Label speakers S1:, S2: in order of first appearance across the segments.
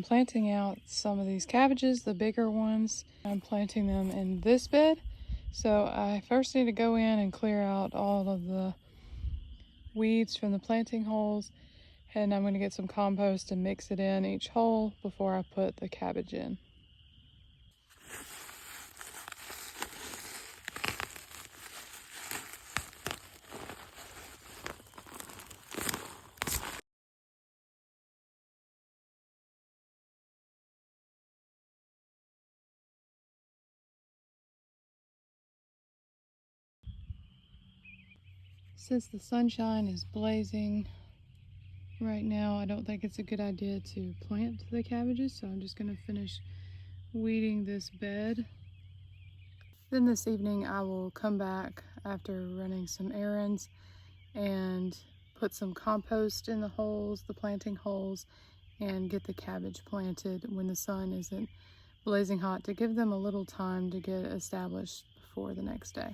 S1: I'm planting out some of these cabbages, the bigger ones. I'm planting them in this bed. So I first need to go in and clear out all of the weeds from the planting holes, and I'm going to get some compost and mix it in each hole before I put the cabbage in. Since the sunshine is blazing right now, I don't think it's a good idea to plant the cabbages, so I'm just going to finish weeding this bed. Then this evening I will come back after running some errands and put some compost in the holes, the planting holes, and get the cabbage planted when the sun isn't blazing hot, to give them a little time to get established before the next day.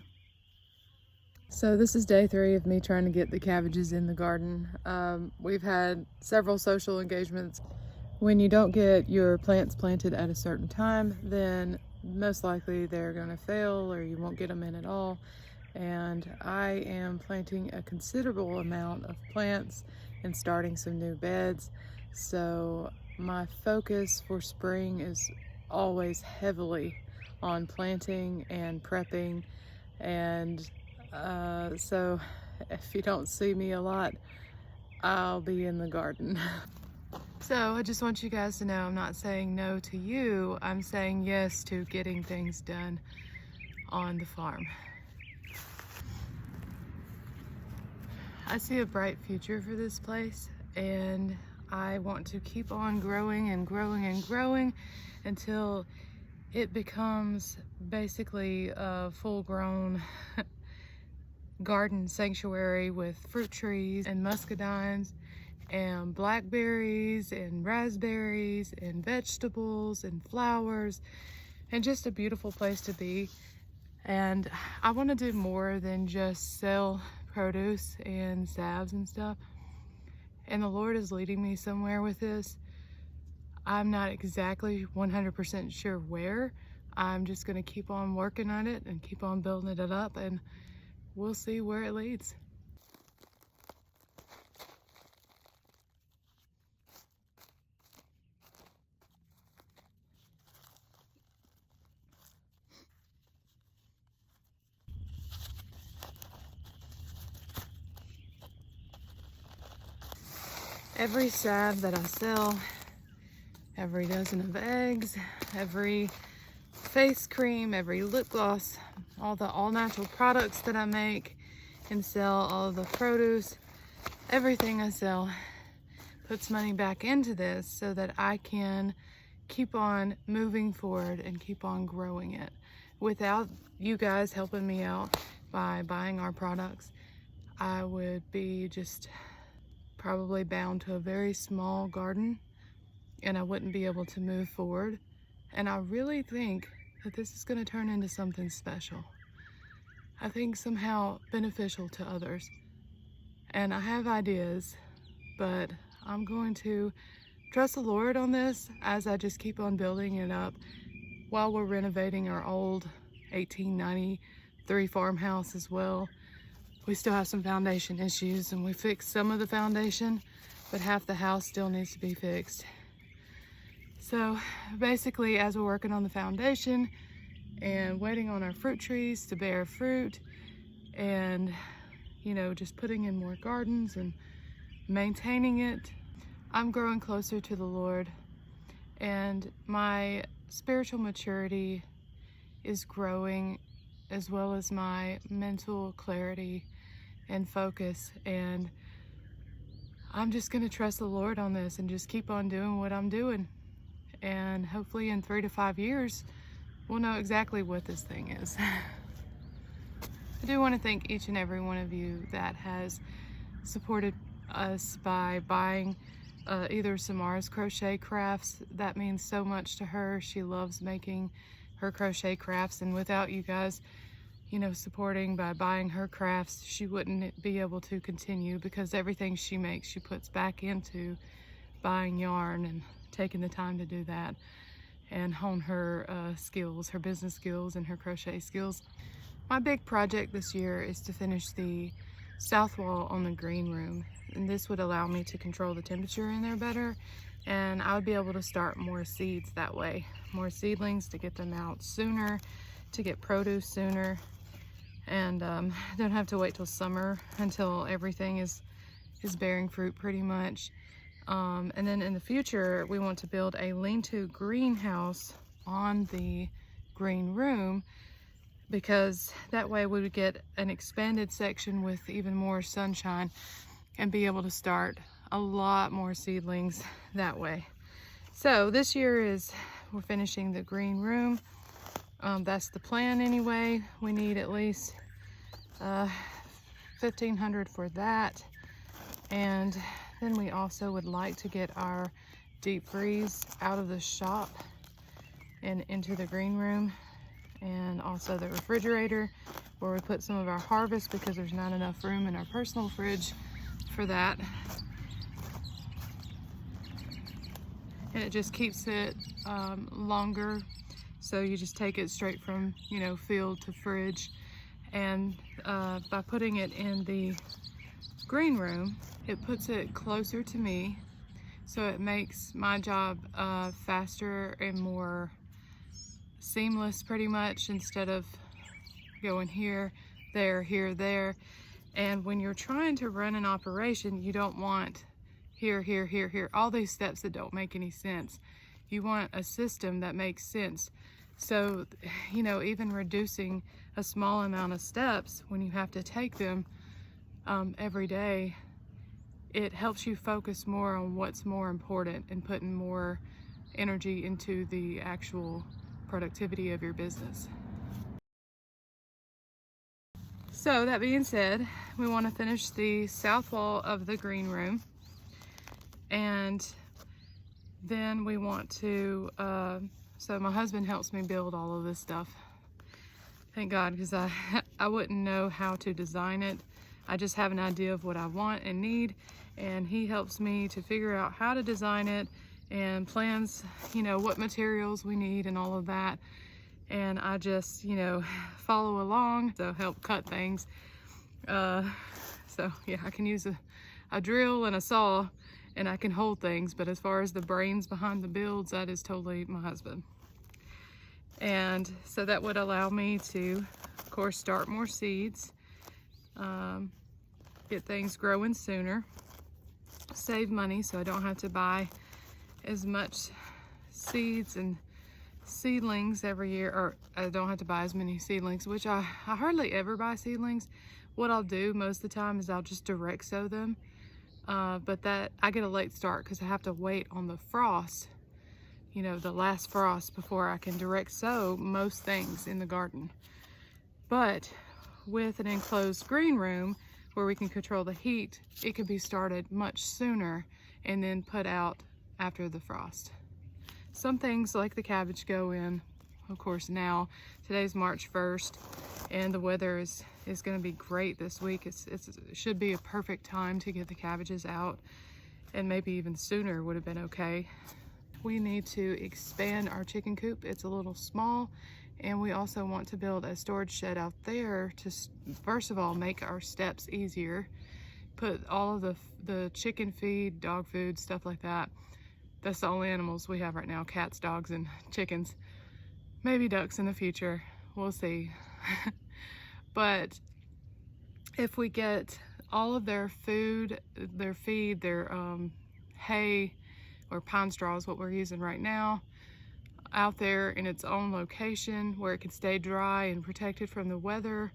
S1: So this is day 3 of me trying to get the cabbages in the garden. We've had several social engagements. When you don't get your plants planted at a certain time, then most likely they're going to fail or you won't get them in at all. And I am planting a considerable amount of plants and starting some new beds. So my focus for spring is always heavily on planting and prepping, and so if you don't see me a lot, I'll be in the garden. So I just want you guys to know I'm not saying no to you, I'm saying yes to getting things done on the farm. I see a bright future for this place, and I want to keep on growing and growing and growing until it becomes basically a full-grown garden sanctuary with fruit trees and muscadines and blackberries and raspberries and vegetables and flowers, and just a beautiful place to be. And I want to do more than just sell produce and salves and stuff, and the Lord is leading me somewhere with this. I'm not exactly 100% sure where. I'm just going to keep on working on it and keep on building it up, and we'll see where it leads. Every salve that I sell, every dozen of eggs, every face cream, every lip gloss, all the all-natural products that I make and sell, all the produce, everything I sell puts money back into this so that I can keep on moving forward and keep on growing it. Without you guys helping me out by buying our products, I would be just probably bound to a very small garden, and I wouldn't be able to move forward. And I really think that this is going to turn into something special. I think somehow beneficial to others. And I have ideas, but I'm going to trust the Lord on this as I just keep on building it up while we're renovating our old 1893 farmhouse as well. We still have some foundation issues, and we fixed some of the foundation, but half the house still needs to be fixed. So basically, as we're working on the foundation and waiting on our fruit trees to bear fruit, and just putting in more gardens and maintaining it, I'm growing closer to the Lord, and my spiritual maturity is growing, as well as my mental clarity and focus. And I'm just going to trust the Lord on this and just keep on doing what I'm doing. And hopefully in 3 to 5 years, we'll know exactly what this thing is. I do want to thank each and every one of you that has supported us by buying either Samara's crochet crafts. That means so much to her. She loves making her crochet crafts, and without you guys supporting by buying her crafts, she wouldn't be able to continue, because everything she makes she puts back into buying yarn and taking the time to do that and hone her skills, her business skills and her crochet skills. My big project this year is to finish the south wall on the green room, and this would allow me to control the temperature in there better, and I would be able to start more seeds that way, more seedlings to get them out sooner, to get produce sooner, and don't have to wait till summer until everything is bearing fruit pretty much. And then in the future, we want to build a lean-to greenhouse on the green room, because that way we would get an expanded section with even more sunshine and be able to start a lot more seedlings that way. So this year we're finishing the green room. That's the plan anyway. We need at least $1,500 for that. And then we also would like to get our deep freeze out of the shop and into the green room, and also the refrigerator where we put some of our harvest, because there's not enough room in our personal fridge for that. And it just keeps it longer, so you just take it straight from, you know, field to fridge. And by putting it in the green room, it puts it closer to me, so it makes my job faster and more seamless pretty much, instead of going here, there. And when you're trying to run an operation, you don't want here, all these steps that don't make any sense. You want a system that makes sense. So, you know, even reducing a small amount of steps when you have to take them every day, it helps you focus more on what's more important and putting more energy into the actual productivity of your business. So that being said, we want to finish the south wall of the green room, and then we want to so my husband helps me build all of this stuff. Thank God, because I wouldn't know how to design it. I just have an idea of what I want and need, and he helps me to figure out how to design it and plans, you know, what materials we need and all of that. And I just, you know, follow along to help cut things. So yeah, I can use a drill and a saw, and I can hold things, but as far as the brains behind the builds, that is totally my husband. And so that would allow me to, of course, start more seeds, get things growing sooner, save money so I don't have to buy as much seeds and seedlings every year, or I don't have to buy as many seedlings, which I hardly ever buy seedlings. What I'll do most of the time is I'll just direct sow them, but that I get a late start because I have to wait on the frost, you know, the last frost, before I can direct sow most things in the garden. But with an enclosed green room where we can control the heat, it can be started much sooner and then put out after the frost. Some things like the cabbage go in, of course, now. Today's March 1st, and the weather is going to be great this week. It should be a perfect time to get the cabbages out, and maybe even sooner would have been okay. We need to expand our chicken coop. It's a little small, and we also want to build a storage shed out there to, first of all, make our steps easier. Put all of the chicken feed, dog food, stuff like that. That's the only animals we have right now: cats, dogs, and chickens. Maybe ducks in the future, we'll see. But if we get all of their food, their feed, their hay or pine straw is what we're using right now, out there in its own location where it can stay dry and protected from the weather,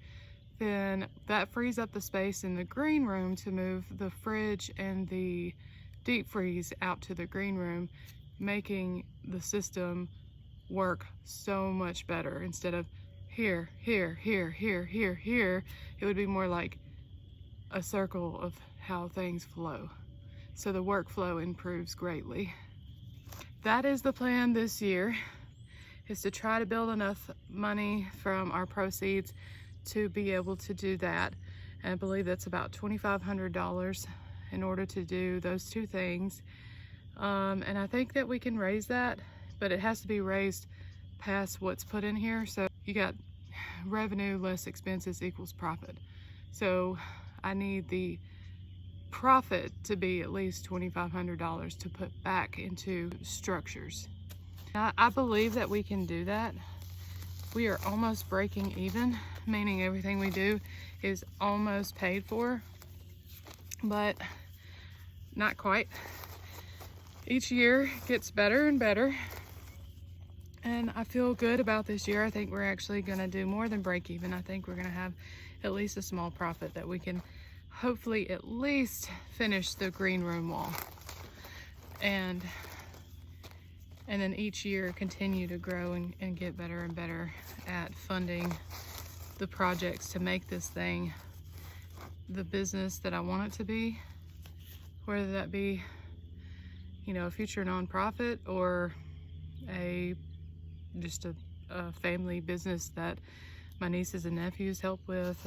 S1: then that frees up the space in the green room to move the fridge and the deep freeze out to the green room, making the system work so much better. Instead of here, it would be more like a circle of how things flow. So the workflow improves greatly. That is the plan this year, is to try to build enough money from our proceeds to be able to do that. And I believe that's about $2,500 in order to do those two things. And I think that we can raise that, but it has to be raised past what's put in here. So you got revenue less expenses equals profit. So I need the profit to be at least $2,500 to put back into structures. I believe that we can do that. We are almost breaking even, meaning everything we do is almost paid for, but not quite. Each year gets better and better, and I feel good about this year. I think we're actually gonna do more than break even. I think we're gonna have at least a small profit that we can hopefully at least finish the green room wall. And then each year continue to grow and get better and better at funding the projects to make this thing the business that I want it to be, whether that be, you know, a future nonprofit or just a family business that my nieces and nephews help with,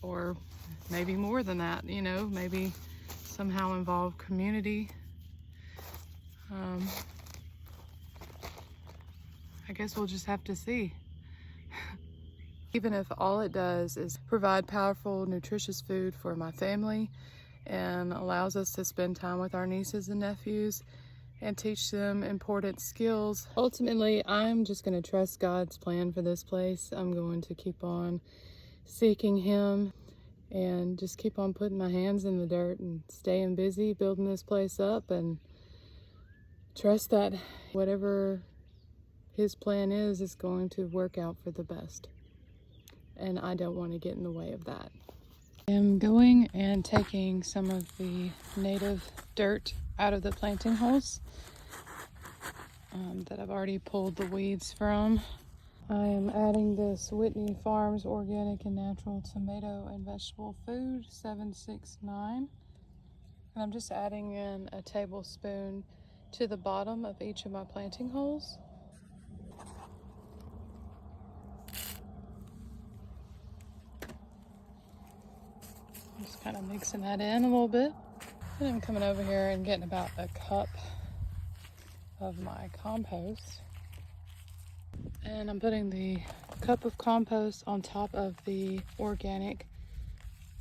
S1: or maybe more than that, you know, maybe somehow involve community. I guess we'll just have to see. Even if all it does is provide powerful, nutritious food for my family and allows us to spend time with our nieces and nephews and teach them important skills. Ultimately, I'm just going to trust God's plan for this place. I'm going to keep on seeking Him and just keep on putting my hands in the dirt and staying busy building this place up, and trust that whatever His plan is going to work out for the best. And I don't want to get in the way of that. I'm going and taking some of the native dirt out of the planting holes that I've already pulled the weeds from. I am adding this Whitney Farms Organic and Natural Tomato and Vegetable Food 769. And I'm just adding in a tablespoon to the bottom of each of my planting holes. Just kind of mixing that in a little bit. And I'm coming over here and getting about a cup of my compost. And I'm putting the cup of compost on top of the organic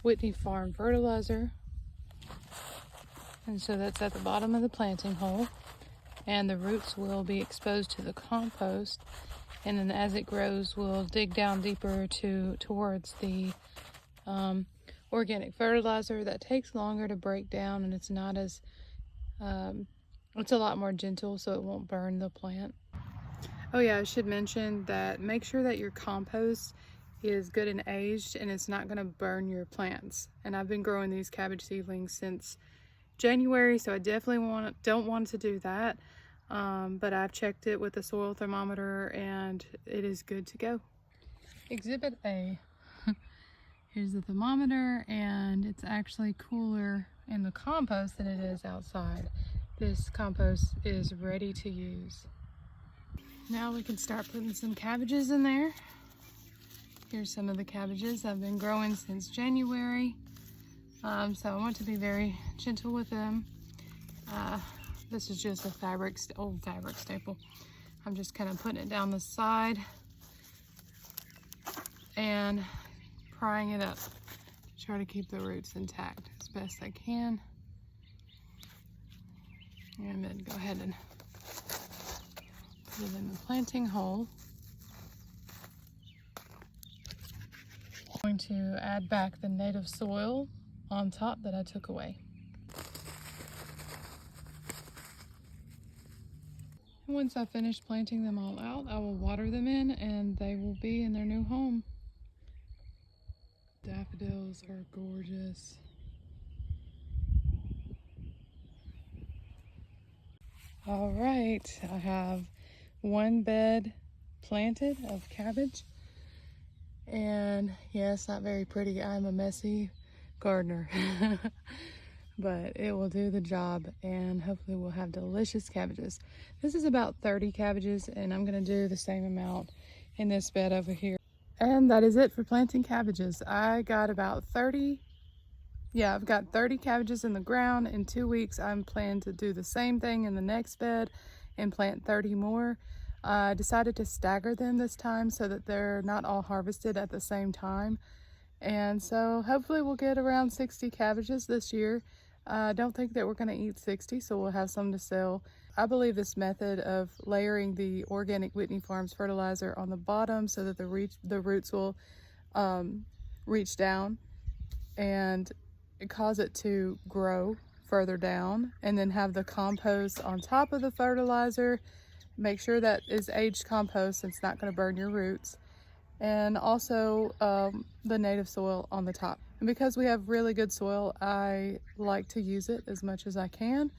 S1: Whitney Farm fertilizer. And so that's at the bottom of the planting hole. And the roots will be exposed to the compost. And then as it grows, we'll dig down deeper towards the organic fertilizer. That takes longer to break down, and it's not as, it's a lot more gentle, so it won't burn the plant. Oh yeah, I should mention that make sure that your compost is good and aged and it's not gonna burn your plants. And I've been growing these cabbage seedlings since January, so I definitely don't want to do that. But I've checked it with the soil thermometer and it is good to go. Exhibit A. Here's the thermometer, and it's actually cooler in the compost than it is outside. This compost is ready to use. Now we can start putting some cabbages in there. Here's some of the cabbages I've been growing since January. So I want to be very gentle with them. This is just a old fabric staple. I'm just kind of putting it down the side and prying it up to try to keep the roots intact as best I can. And then go ahead and put it in the planting hole. I'm going to add back the native soil on top that I took away. And once I finish planting them all out, I will water them in and they will be in their new home. Daffodils are gorgeous. All right, I have one bed planted of cabbage. And yes, not very pretty. I'm a messy gardener, but it will do the job and hopefully we'll have delicious cabbages. This is about 30 cabbages and I'm gonna do the same amount in this bed over here. And that is it for planting cabbages. I got about 30 yeah, I've got 30 cabbages in the ground. In 2 weeks, I'm planning to do the same thing in the next bed and plant 30 more. I decided to stagger them this time so that they're not all harvested at the same time. And so hopefully we'll get around 60 cabbages this year. I don't think that we're going to eat 60, so we'll have some to sell. I believe this method of layering the organic Whitney Farms fertilizer on the bottom so that the roots will reach down and cause it to grow further down, and then have the compost on top of the fertilizer. Make sure that is aged compost and it's not going to burn your roots, and also the native soil on the top. And because we have really good soil, I like to use it as much as I can,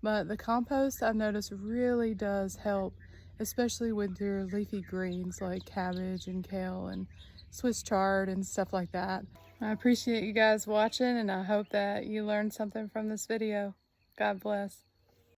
S1: but the compost I've noticed really does help, especially with your leafy greens like cabbage and kale and Swiss chard and stuff like that. I appreciate you guys watching, and I hope that you learned something from this video. God bless.